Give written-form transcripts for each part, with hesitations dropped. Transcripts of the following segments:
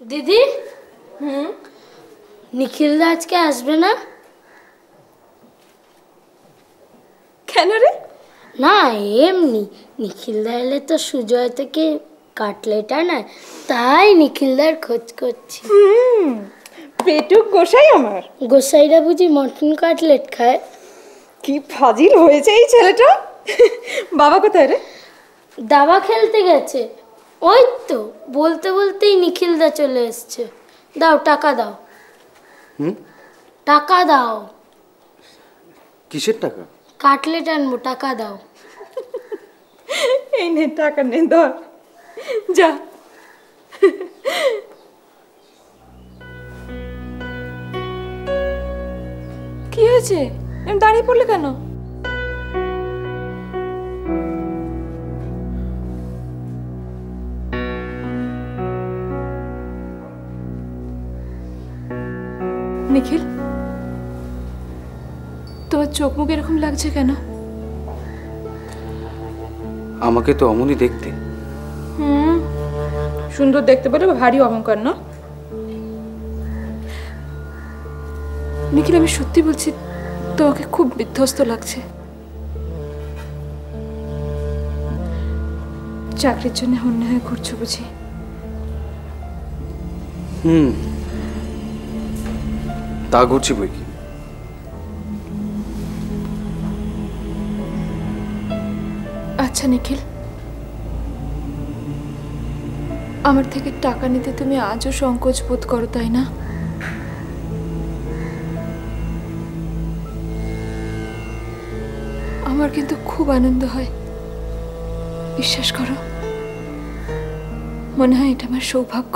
দিদি নিখিলদা আজকে আসবে না? কেন রে? না এমনি, নিখিলদা এলে তো সুজয় থেকে কাটলেট আনায়, তাই নিখিলদার খোঁজ করছি। পেটুক গোসাই আমার। গোসাইরা বুঝি মটন কাটলেট খায়? কি ফাজিল হয়েছে এই ছেলেটা। বাবা কোথায় রে? দাবা খেলতে গেছে। ওই তো বলতে বলতেই নিখিলদা চলে এসছে। দাও টাকা দাও। টাকা দাও। কিসের টাকা? কাটলেট আনবো, টাকা দাও। এই নে টাকা নে, ধর যা। কি হয়েছে? এম দাঁড়িয়ে পড়লে কেন? নিখিল, তোমার চোখ মুখ এরকম লাগছে কেন? আমাকে তো অমনি দেখতে। সুন্দর দেখতে পেলে ভারী অহংকার না? নিখিল, আমি সত্যি বলছি, তোমাকে খুব বিধ্বস্ত লাগছে। চাকরির জন্য হন্য হয়ে ঘুরছো বুঝি? তা ঘুরছি বই কি। আচ্ছা নিখিল, আমার থেকে টাকা নিতে তুমি আজও সংকোচ বোধ করো, তাই না? আমার কিন্তু খুব আনন্দ হয়, বিশ্বাস করো। মনে হয় এটা আমার সৌভাগ্য।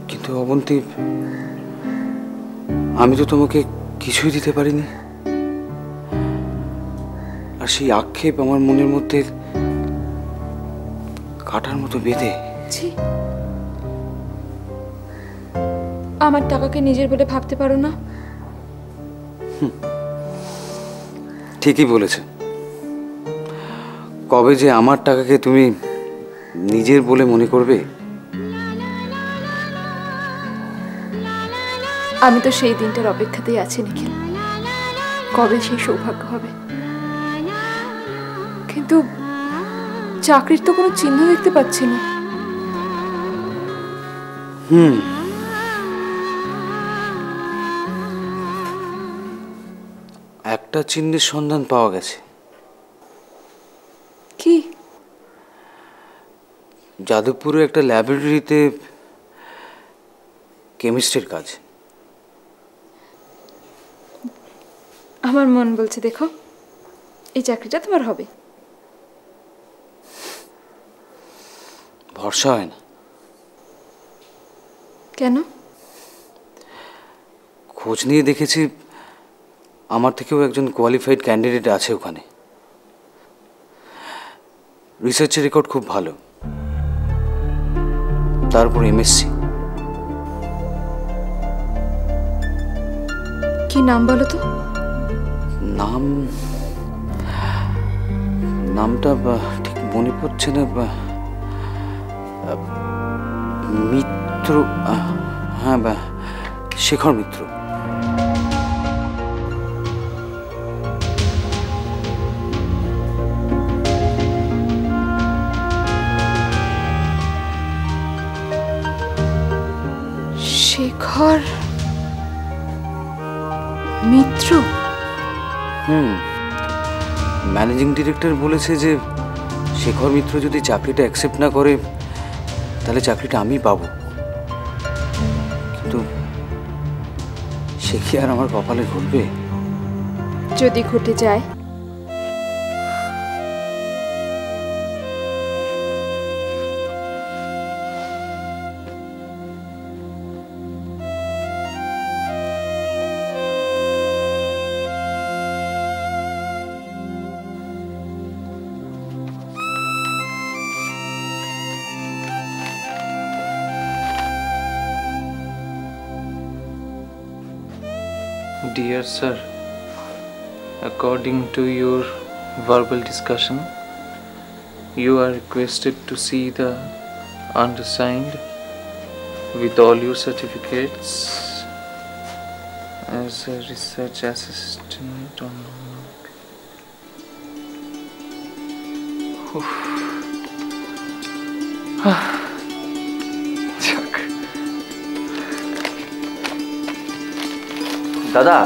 কিন্তু অবন্তী, আমি তো তোমাকে কিছুই দিতে পারিনি, আর সেই আক্ষেপ আমার মনের মধ্যে কাটার মতো বেঁধে। আমার টাকাকে নিজের বলে ভাবতে পারো না? ঠিকই বলেছে। কবে যে আমার টাকাকে তুমি নিজের বলে মনে করবে? আমি তো সেই দিনটার অপেক্ষাতেই আছি নিখিল, কবে সেই সৌভাগ্য হবে। কিন্তু চাকরির তো কোনো চিহ্ন দেখতে পাচ্ছি না। একটা চিহ্নের সন্ধান পাওয়া গেছে। কি? যাদবপুরে একটা ল্যাবরেটরিতে কেমিস্ট্রির কাজ। আমার মন বলছে দেখো, এই চাকরিটা তোমার হবে। ভরসা হয় না। কেন? খোঁজ নিয়ে দেখেছি আমার থেকেও একজন কোয়ালিফাইড ক্যান্ডিডেট আছে ওখানে। রিসার্চের রেকর্ড খুব ভালো, তারপর এমএসসি। কি নাম বলো তো? নামটা ঠিক মনে পড়ছে না। মিত্র, হ্যাঁ শেখর মিত্র। শেখর মিত্র? ম্যানেজিং ডিরেক্টর বলেছে যে শেখর মিত্র যদি চাকরিটা অ্যাকসেপ্ট না করে তাহলে চাকরিটা আমি পাবো। কিন্তু সে কি আর আমার কপালে ঘটবে? যদি ঘটে যায়? Dear sir, according to your verbal discussion, you are requested to see the undersigned with all your certificates as a research assistant on যাক। দাদা,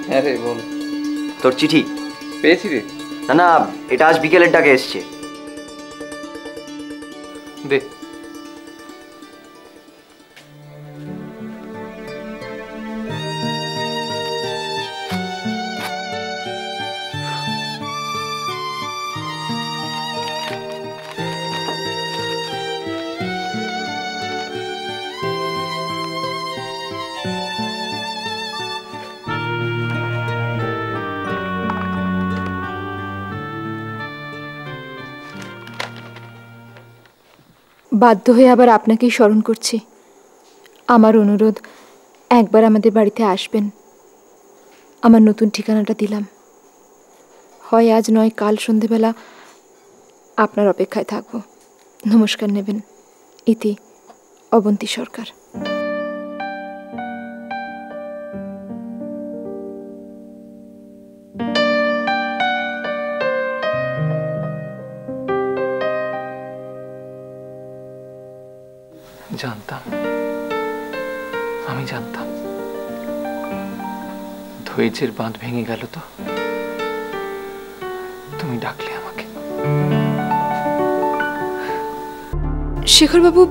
হ্যাঁ রে বল। তোর চিঠি। পেয়েছি রে। না না, এটা আজ বিকেলের ডাকে এসছে। দে। বাধ্য হয়ে আবার আপনাকেই স্মরণ করছি। আমার অনুরোধ, একবার আমাদের বাড়িতে আসবেন। আমার নতুন ঠিকানাটা দিলাম। হয় আজ নয় কাল সন্ধেবেলা আপনার অপেক্ষায় থাকব। নমস্কার নেবেন। ইতি অবন্তী সরকার। জানতাম, আমি জানতাম। ধৈর্যের বাঁধ ভেঙে গেল তো। তুমি ডাকলে আমাকে। শেখরবাবু,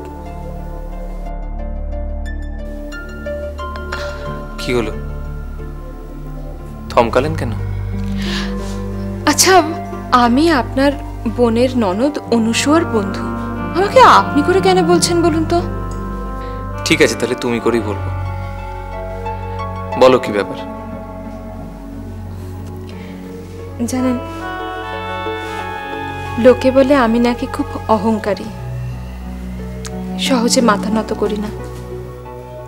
কি হলো? থমকালেন কেন? আচ্ছা, আমি আপনার বোনের ননদ অনুসুয়ার বন্ধু। আমাকে আপনি করে কেন বলছেন বলুন তো? ঠিক আছে, তাহলে তুমি করেই বলবো। বলো কি ব্যাপার? জানেন, লোকে বলে আমি নাকি খুব অহংকারী, সহজে মাথা নত করি না।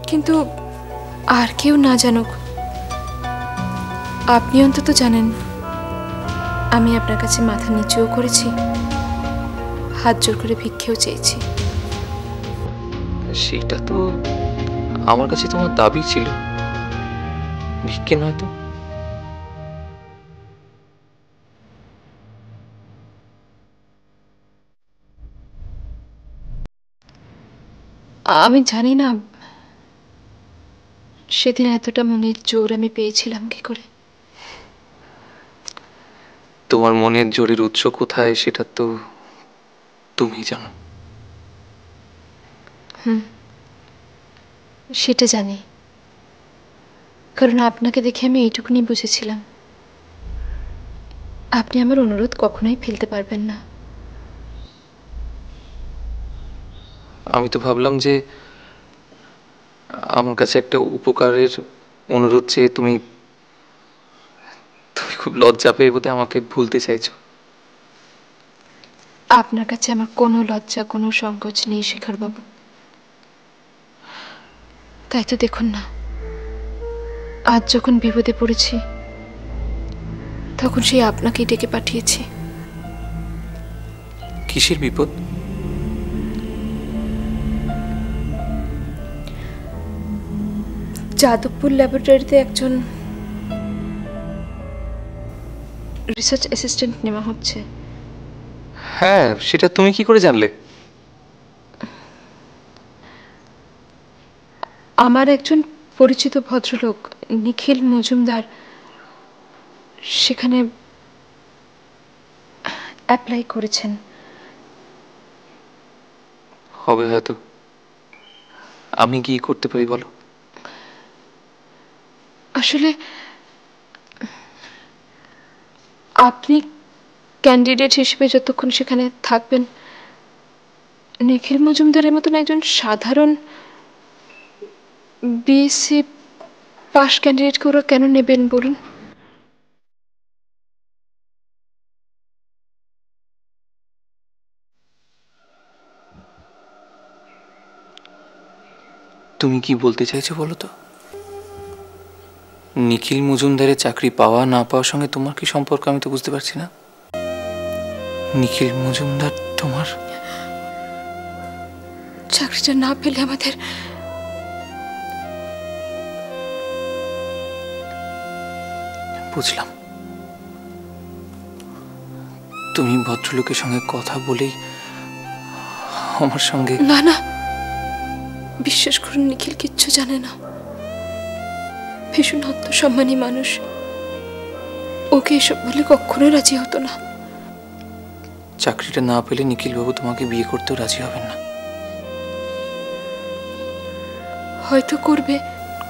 কিন্তু আর কেউ না জানুক, আপনি অন্তত জানেন আমি আপনার কাছে মাথা নিচুও করেছি, হাত জোর করে ভিক্ষেও চেয়েছি। সেটা তো আমার কাছে তোমার দাবি ছিল, ভিক্ষে নয় তো। আমি জানি না সেদিন এতটা মনের জোর আমি পেয়েছিলাম কি করে। তোমার মনের জোরের উৎস কোথায় সেটা তো তুমি জানো। সেটা জানি, কারণ আপনাকে দেখে আমি এইটুকুনি বুঝেছিলাম, আপনি আমার অনুরোধ কখনোই ফেলতে পারবেন না। আমি তো ভাবলাম যে আমার কাছে একটা উপকারের অনুরোধ চেয়ে তুমি খুব লজ্জা পেয়ে বোধহয় আমাকে ভুলতে চাইছো। আপনার কাছে আমার কোনো লজ্জা, কোনো সংকোচ নেই শেখরবাবু। তাই তো দেখুন না, আজ যখন বিপদে পড়েছি তখন সেই আপনাকেই ডেকে পাঠিয়েছি। কিসের বিপদ? যাদবপুর ল্যাবরেটরিতে একজন রিসার্চ অ্যাসিস্ট্যান্ট নেওয়া হচ্ছে। হ্যাঁ, সেটা তুমি কি করে জানলে? আমার একজন পরিচিত ভদ্রলোক নিখিল মজুমদার সেখানে অ্যাপ্লাই করেছেন। হবে হয়তো। আমি কি করতে পারি বলো? আসলে আপনি ক্যান্ডিডেট হিসেবে যতক্ষণ সেখানে থাকবেন, নিখিল মজুমদারের মতন একজন সাধারণ বিএসসি পাস ক্যান্ডিডেটকে ওরা কেন নেবেন বলুন? তুমি কি বলতে চাইছো বলো তো? নিখিল মজুমদারের চাকরি পাওয়া না পাওয়ার সঙ্গে তোমার কি সম্পর্ক আমি তো বুঝতে পারছি না। নিখিল মজুমদার তোমার চাকরিটা না পেলে আমাদের বুঝলাম, তুমি ভদ্রলোকের সঙ্গে কথা বলেই আমার সঙ্গে। না না, বিশ্বাস করুন, নিখিল কিচ্ছু জানে না। ভীষণ আত্মসম্মানী মানুষ, ওকে এসব বলে কখনো রাজি হতো না। চাকরিটা না পেলে নিখিলবাবু তোমাকে বিয়ে করতেও রাজি হবেন না। হয়তো করবে,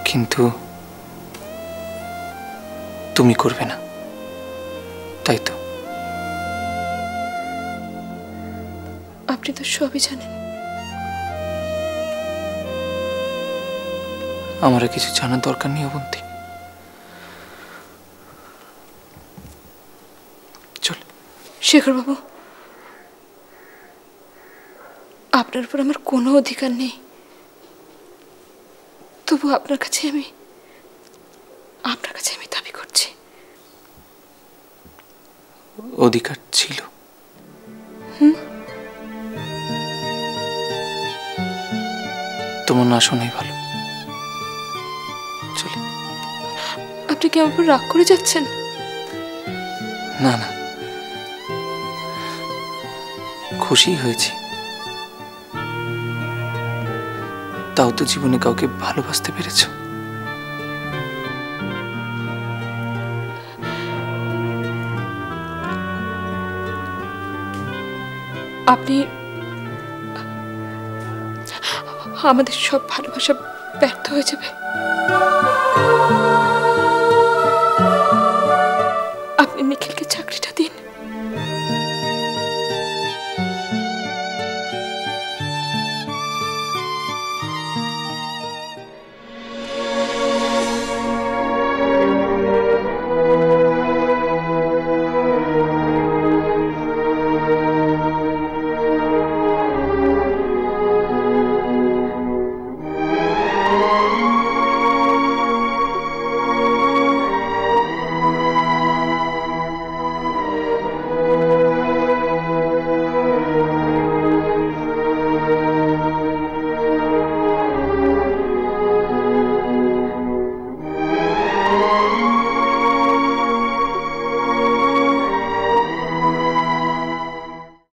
কিন্তু তুমি করবে না, তাই তো? আপনি তো সবই জানেন। আমার আর কিছু জানার দরকার নেই অবন্তী। চল। শেখর বাবু, আপনার উপর আমার কোনো অধিকার নেই, তবু আপনার কাছে আমি দাবি করছি। অধিকার ছিল, তোমার না শোনাই ভালো। চলে। আপনি কি আমার উপর রাগ করে যাচ্ছেন? না না, খুশি হয়েছি। তাও তো জীবনে কাউকে ভালোবাসতে পেরেছ। আপনি আমাদের সব ভালোবাসা ব্যর্থ হয়ে যাবে।